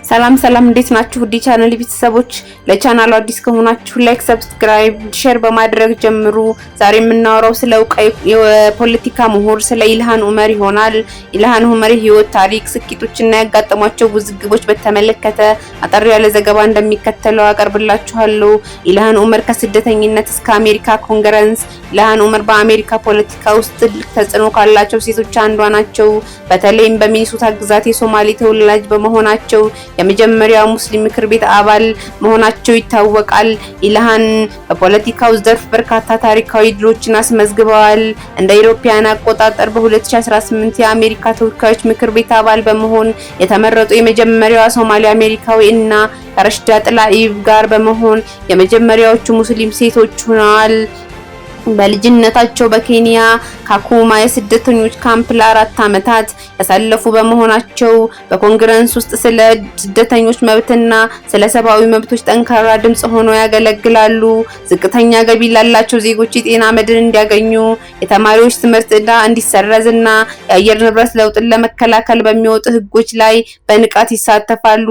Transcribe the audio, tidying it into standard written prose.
ሰላም እንዴት ናችሁ? ዲ ቻናል ቤተሰቦች ለቻናሉ አዲስ ከሆናችሁ ላይክ፣ ሰብስክራይብ፣ ሼር በማድረግ ጀምሩ። ዛሬ የምናወራው ስለ እውቀት የፖለቲካ ምሁር ስለ ኢልሃን ዑመር ይሆናል። ኢልሃን ዑመር ህይወት፣ ታሪክ፣ ስኬቶችና ያጋጠሟቸው ውዝግቦች በተመለከተ አጠር ያለ ዘገባ እንደሚከተለው አቀርብላችኋለሁ። ኢልሃን ዑመር ከስደተኝነት እስከ አሜሪካ ኮንግረስ። ኢልሃን ዑመር በአሜሪካ ፖለቲካ ውስጥ ትልቅ ተጽዕኖ ካላቸው ሴቶች አንዷ ናቸው። በተለይም በሚኒሶታ ግዛት የሶማሌ ተወላጅ በመሆናቸው የመጀመሪያው ሙስሊም ምክር ቤት አባል መሆናቸው ይታወቃል። ኢልሃን በፖለቲካው ዘርፍ በርካታ ታሪካዊ ድሎችን አስመዝግበዋል። እንደ አውሮፓውያን አቆጣጠር በ2018 የአሜሪካ ተወካዮች ምክር ቤት አባል በመሆን የተመረጡ የመጀመሪያዋ ሶማሌ አሜሪካዊ እና ከረሽዳ ጥላኢብ ጋር በመሆን የመጀመሪያዎቹ ሙስሊም ሴቶች ሆነዋል። በልጅነታቸው በኬንያ ካኩማ የስደተኞች ካምፕ ለ4 ዓመታት ያሳለፉ በመሆናቸው በኮንግረስ ውስጥ ስለ ስደተኞች መብትና ስለ ሰብአዊ መብቶች ጠንካራ ድምጽ ሆነው ያገለግላሉ። ዝቅተኛ ገቢ ላላቸው ዜጎች የጤና መድን እንዲያገኙ፣ የተማሪዎች ትምህርት ዕዳ እንዲሰረዝና የአየር ንብረት ለውጥን ለመከላከል በሚወጡ ህጎች ላይ በንቃት ይሳተፋሉ።